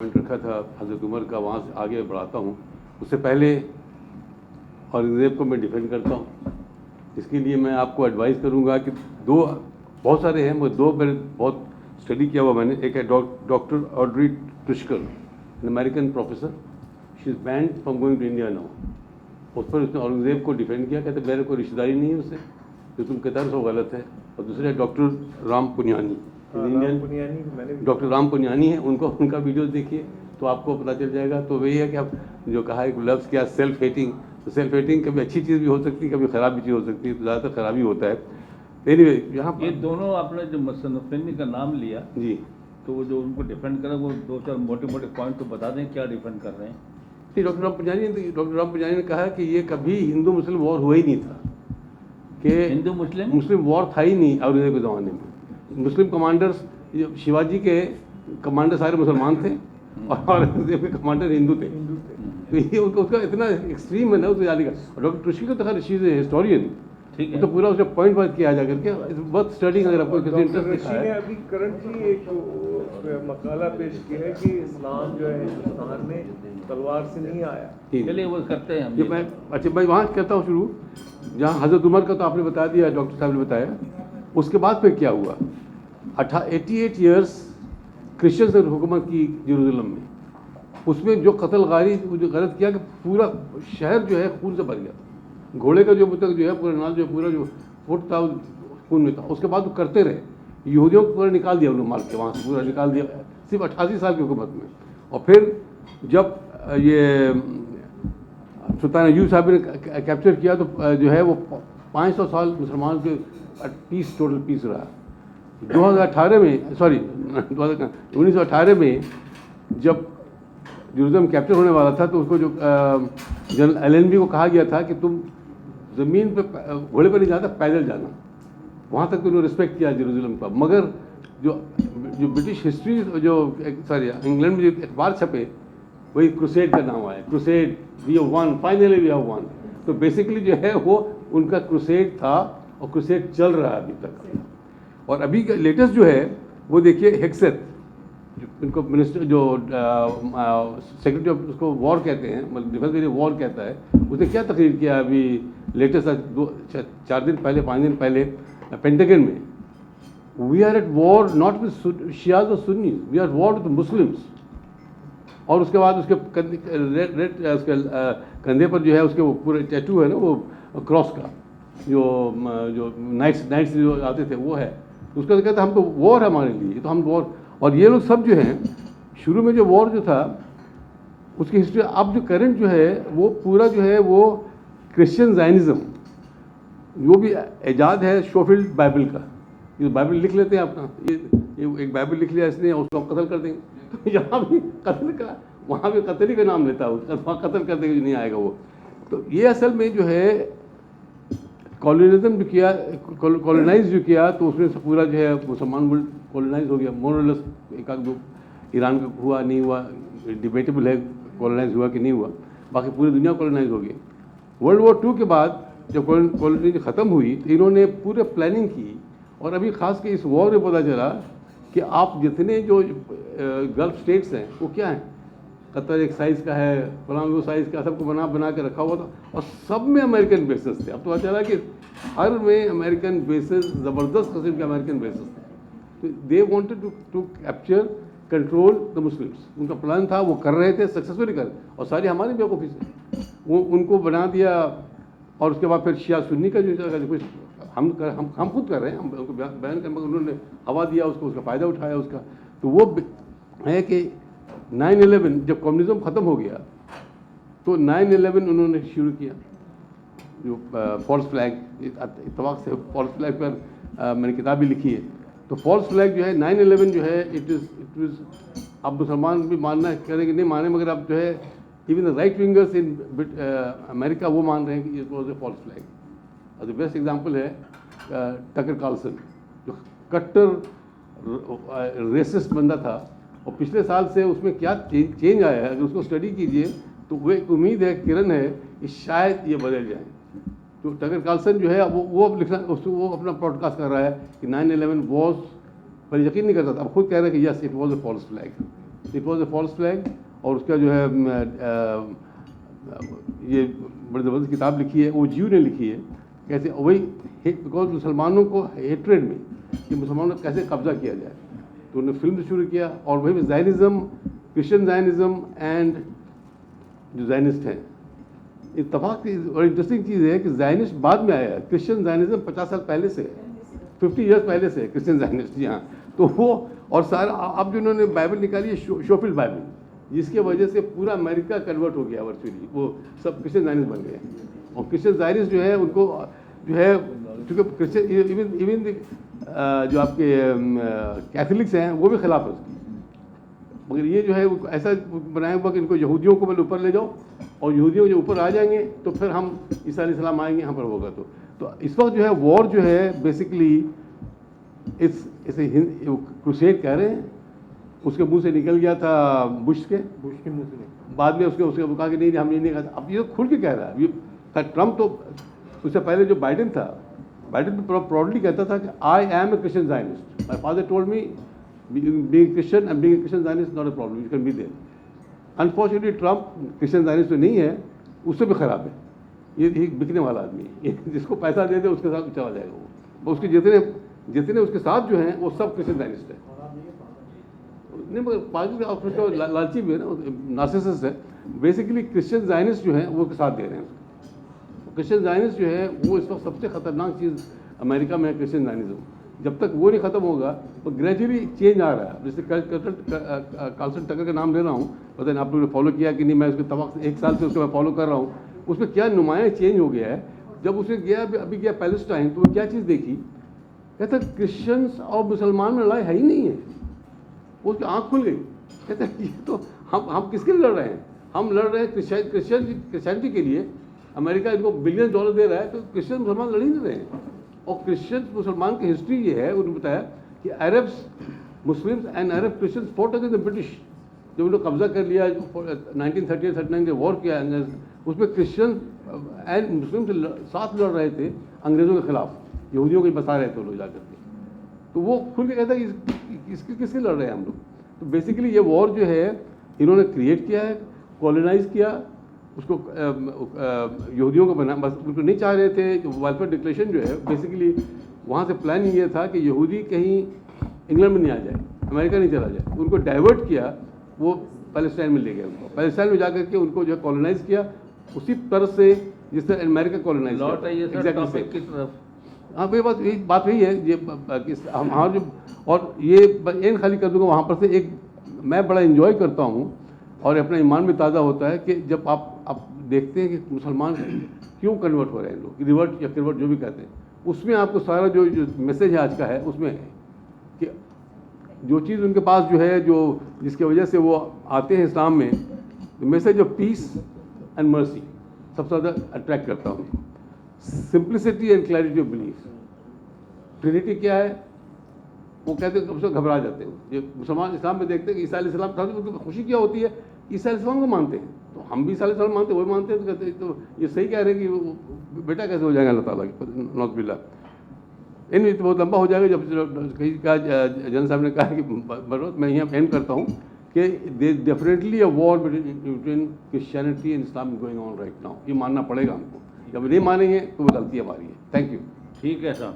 रखा था हज़रत उमर का, वहाँ से आगे बढ़ाता हूँ। उससे पहले औरंगज़ेब को मैं डिफेंड करता हूँ। इसके लिए मैं आपको एडवाइस करूँगा कि बहुत सारे हैं, वो दो मैंने बहुत स्टडी किया हुआ मैंने। एक है doctor Audrey Truschke, an American professor, she is banned from going to India now. उस पर उसने औरंगज़ेब को डिफेंड किया, कहते मेरे कोई रिश्तेदारी नहीं है उससे, जो तुम कहते हो सब गलत है। और दूसरे doctor Ram Puniyani, Indian doctor Ram Puniyani है, उनका वीडियोस देखिए तो आपको पता चल जाएगा। तो वही है कि आप जो कहा है लफ्ज़ क्या, सेल्फ हेटिंग, तो सेल्फ हेटिंग कभी अच्छी चीज़ भी हो सकती है, कभी ख़राब भी चीज़ हो सकती है, तो ज़्यादातर ख़राब ही होता है। एनीवे यहाँ ये दोनों आपने जो मुसन्निफ़ीन का नाम लिया जी, तो वो जो उनको डिफेंड करा वो दो चार मोटे मोटे पॉइंट तो बता दें क्या डिफेंड कर रहे हैं। नहीं, डॉक्टर राम पुनियानी ने कहा कि ये कभी हिंदू मुस्लिम वॉर हुआ ही नहीं था, कि हिंदू मुस्लिम वॉर था ही नहीं औरंगज़ेब के ज़माने में। मुस्लिम कमांडर्स, शिवाजी के कमांडर सारे मुसलमान थे और औरंगज़ेब के कमांडर हिंदू थे। तो ये उसका इतना एक्सट्रीम है ना उसको जाने का। और डॉक्टर टुशी को तो खैर शी इज़ ए हिस्टोरियन, ठीक है, तो पूरा उसने पॉइंट वाइज किया जा करके बहुत स्टडिंग, अगर आपको किसी इंटरेस्ट दिखा ने है। अभी करंटली एक मकाला पेश किया है कि इस्लाम जो है हिंदुस्तान में तलवार से नहीं आया। ठीक है, चलिए वो करते हैं हम ये ये। मैं अच्छा मैं वहाँ कहता हूँ शुरू, जहाँ हज़रत उमर का तो आपने बता दिया, डॉक्टर साहब ने बताया। उसके बाद फिर क्या हुआ, 88 ईयर्स क्रिश्चियंस ने हुकूमत की जेरूसलम में। उसमें जो कत्ल जो गलत किया कि पूरा शहर जो है खून से भर गया। घोड़े का जो तक जो है पूरा नाल जो पूरा जो फुट था खून में था। उसके बाद वो करते रहे, यहूदियों को पूरा निकाल दिया उन्होंने, मार के वहाँ से पूरा निकाल दिया, सिर्फ 88 साल की हुकूमत में। और फिर जब ये सुल्तान अय्यूब साहब ने कैप्चर किया तो जो है वो 500 साल मुसलमान के टोटल पीस रहा। 2018 में, सॉरी 1918 में जब जेरूसलम कैप्चर होने वाला था तो उसको जो जनरल एलएनबी को कहा गया था कि तुम ज़मीन पे घोड़े पर नहीं जाना, पैदल जाना। वहाँ तक तो उन्होंने रिस्पेक्ट किया जेरूसलम का। मगर जो ब्रिटिश हिस्ट्री जो सॉरी इंग्लैंड में जो अखबार छपे वही क्रूसेड का नाम आया, crusade, we have won, finally we have won. तो बेसिकली जो है वो उनका क्रूसेड था और क्रूसेड चल रहा है अभी तक। और अभी का लेटेस्ट जो है वो देखिए, हेक्सेथ, इनको मिनिस्टर जो सेक्रेटरी ऑफ उसको वॉर कहते हैं, मतलब डिफेंस के लिए वॉर कहता है, उसने क्या तकरीर किया अभी लेटेस्ट 4 दिन पहले 5 दिन पहले पेंटागन में, we are at war not with Shias और Sunni, we are war with Muslims. और उसके बाद उसके उसके कंधे पर जो है उसके वो पूरे टैटू है ना, वो क्रॉस का जो नाइट्स जो आते थे वो है। उसका तो कहता है हम तो वॉर है हमारे लिए, तो हम वॉर। और ये लोग सब जो हैं, शुरू में जो वॉर जो था उसकी हिस्ट्री, अब जो करंट जो है वो पूरा जो है वो क्रिश्चियन ज़ायनिज़्म, जो भी ईजाद है शोफील्ड बाइबल का। ये बाइबल लिख लेते हैं अपना, ये एक बाइबल लिख लिया इसने, उसको कत्ल कर देंगे। तो यहाँ भी कत्ल का, वहाँ भी कत्ल ही का नाम लेता है, वहाँ कत्ल कर देंगे, नहीं आएगा वो। तो ये असल में जो है कॉलोनिज्म जो किया, कॉलोनाइज जो किया, तो उसमें से पूरा जो है मुसलमान मुल्क कॉलोनाइज हो गया मोरलेस। एक आध दो ईरान का हुआ नहीं हुआ, डिबेटेबल है कॉलोनाइज हुआ कि नहीं हुआ, बाकी पूरी दुनिया कॉलोनाइज हो गई। वर्ल्ड वॉर 2 के बाद जब कॉलोनी ख़त्म हुई तो इन्होंने पूरे प्लानिंग की। और अभी ख़ास के इस वॉर में पता चला कि आप जितने जो गल्फ स्टेट्स हैं वो क्या हैं, कतर एक साइज़ का है, फलां वो साइज़ का, सबको बना के रखा हुआ था और सब में अमेरिकन बेसेस थे। अब तो पता चला कि हर में अमेरिकन बेसेस, ज़बरदस्त किस्म के अमेरिकन बेसेस थे। तो they wanted to capture control the Muslims. उनका प्लान था, वो कर रहे थे, सक्सेसफुली कर, और सारी हमारी बेवकूफ़ी से वो उनको बना दिया। और उसके बाद फिर शिया सुन्नी का जो कुछ हम खुद कर रहे हैं, हम उनको बयान कर, मगर उन्होंने हवा दिया उसको, उसका फ़ायदा उठाया उसका। तो वो है कि 9/11 जब कम्युनिज्म ख़त्म हो गया तो 9/11 उन्होंने शुरू किया, जो फॉल्स फ्लैग, इत्तफाक से फॉल्स फ्लैग पर मैंने किताब भी लिखी है। तो फॉल्स फ्लैग जो है 9/11 जो है इट इज़ अब मुसलमान भी मानना करेंगे नहीं माने, मगर अब जो है even the right wingers in America वो मान रहे हैं कि it was a false flag. और द बेस्ट एग्जांपल है टकर कार्लसन, जो कट्टर रेसिस्ट बंदा था, और पिछले साल से उसमें क्या चेंज आया है, अगर उसको स्टडी कीजिए तो वो एक उम्मीद है, किरण है कि शायद ये बदल जाए। तो टकर कार्लसन जो है वो अब लिखना, वो अपना पॉडकास्ट कर रहा है कि 9/11 वॉज, पर यकीन नहीं करता था, अब खुद कह रहे हैं कि yes it was a false flag. It was a false flag. और उसका जो है ये बड़ी ज़बरदस्त किताब लिखी है, वो जीव ने लिखी है, कैसे वही बिकॉज मुसलमानों को हेट्रेड में कि मुसलमानों को कैसे कब्जा किया जाए, तो उन्होंने फिल्म शुरू किया। और वही ज़ायनिज़्म, क्रिश्चियन ज़ायनिज़्म एंड जो ज़ायनिस्ट हैं, इत्तफाक की और इंटरेस्टिंग चीज़ है कि ज़ायनिस्ट बाद में आया है, क्रिश्चियन ज़ायनिज़्म 50 साल पहले से है, 50 ईयर्स पहले से क्रिश्चियन ज़ायनिस्ट जी हाँ। तो वो और सारा अब जो उन्होंने बाइबल निकाली है शोफिल्ड बाइबल, जिसकी वजह से पूरा अमेरिका कन्वर्ट हो गया वर्चुअली, वो सब क्रिश्चियन ज़ायनिस्ट बन गए। और क्रिश्चियन ज़ायनिस्ट जो है उनको जो है क्योंकि क्रिश्चियन इवन जो आपके कैथलिक्स हैं वो भी खिलाफ है उसकी, मगर ये जो है ऐसा बनाया हुआ कि इनको यहूदियों को पहले ऊपर ले जाओ और यहूदियों जो ऊपर आ जाएंगे तो फिर हम ईसा अलैहिस्सलाम आएंगे यहाँ पर होगा। तो इस वक्त जो है वॉर जो है बेसिकली इसे क्रूसेड कह रहे हैं, उसके मुंह से निकल गया था बुश के मुंह से, बाद में उसके कहा कि नहीं हम ये नहीं कहा। अब ये खुल के कह रहा है, ये ट्रम्प तो उससे पहले जो बाइडेन था, बाइडेन तो प्राउडली कहता था कि I am a Christian Zionist, my father told me being Christian and being a Christian Zionist is not a problem, you can be there. Unfortunately Trump Christian Zionist तो नहीं है, उससे भी ख़राब है, ये एक बिकने वाला आदमी है, जिसको पैसा दे दे उसके साथ चला जाएगा वो। उसके जितने उसके साथ जो हैं वो सब क्रिश्चियन ज़ायनिस्ट है। नहीं मगर पागल और तो लालची भी है ना, नार्सिसिस्ट है। बेसिकली क्रिश्चियन ज़ायनिस्ट जो हैं वो उसके साथ दे रहे हैं। क्रिश्चियन ज़ायनिस्ट जो है वो इस वक्त सबसे ख़तरनाक चीज़ अमेरिका में है, क्रिश्चियन ज़ायनिज़्म। जब तक वो नहीं ख़त्म होगा तो ग्रेजुअली चेंज आ रहा है। जैसे कार्लसन टकर का नाम ले रहा हूँ, पता नहीं आप लोगों ने फॉलो किया कि नहीं, मैं उसके तबाक से 1 साल से उसको मैं फॉलो कर रहा हूँ। उसमें क्या नुमाया चेंज हो गया है। जब उसने गया अभी गया पैलेस्टाइन, तो वो क्या चीज़ देखी, कहता क्रिश्चियंस और मुसलमान में लड़ाई है ही नहीं है। उसकी आँख खुल गई, कहते ये तो हम किसके लिए लड़ रहे हैं, हम लड़ रहे हैं क्रिश्चियनिटी के लिए। अमेरिका इनको $बिलियन दे रहा है, तो क्रिश्चियन मुसलमान लड़ ही नहीं रहे हैं। और क्रिश्चियन मुसलमान की हिस्ट्री ये है, उन्होंने बताया कि Arabs Muslims and Arab Christians fought against the British. जब उन्होंने कब्जा कर लिया 1938-39 के वॉर किया, उसमें क्रिश्चियन एंड मुस्लिम साथ लड़ रहे थे अंग्रेज़ों के खिलाफ, यहूदियों को बसा रहे थे लोग जाकर के। तो वो खुल के कहता है कि किसके लड़ रहे हैं हम लोग। तो बेसिकली ये वॉर जो है इन्होंने क्रिएट किया है, कॉलोनाइज किया उसको, यहूदियों को बना, बस उनको नहीं चाह रहे थे। वेलफेयर डिक्लेरेशन जो है बेसिकली वहाँ से प्लान ये था कि यहूदी कहीं इंग्लैंड में नहीं आ जाए, अमेरिका नहीं चला जाए, उनको डाइवर्ट किया, वो पैलेस्टाइन में ले गए उनको। पैलेस्टाइन में जाकर के उनको जो है कॉलोनाइज किया उसी तरह से जिस तरह अमेरिका कॉलोनाइज किया। हाँ वही बात वही है ये हमारा जो, और ये एन खाली कर दूँगा वहाँ पर से एक मैं बड़ा इन्जॉय करता हूँ और अपना ईमान भी ताज़ा होता है कि जब आप देखते हैं कि मुसलमान क्यों कन्वर्ट हो रहे हैं लोग, रिवर्ट या कन्वर्ट जो भी कहते हैं, उसमें आपको सारा जो मैसेज है आज का है, उसमें है कि जो चीज़ उनके पास जो है, जो जिसकी वजह से वो आते हैं इस्लाम में, message of peace and mercy सबसे ज़्यादा अट्रैक्ट करता हूँ। Simplicity and clarity of belief. Trinity क्या है, वो कहते हैं उससे घबरा जाते हैं। ये मुसलमान इस्लाम में देखते हैं कि ईसा अलैहिस्सलाम था, तो उनको खुशी क्या होती है, ईसा अलैहिस्सलाम को मानते हैं, तो हम भी ईसा अलैहिस्सलाम मानते हैं, वही मानते हैं। तो कहते हैं तो ये सही कह रहे हैं कि बेटा कैसे हो जाएगा अल्लाह ताला की, नौज़ुबिल्लाह। इन तो बहुत लंबा हो जाएगा। जब कहीं का जनरल साहब ने कहा कि बरोत मैं यहाँ एंड करता हूँ कि there definitely a war between Christianity and Islam going on right now. ये मानना पड़ेगा हमको, जब नहीं मानेंगे तो वो गलती हमारी है। Thank you. ठीक है साहब।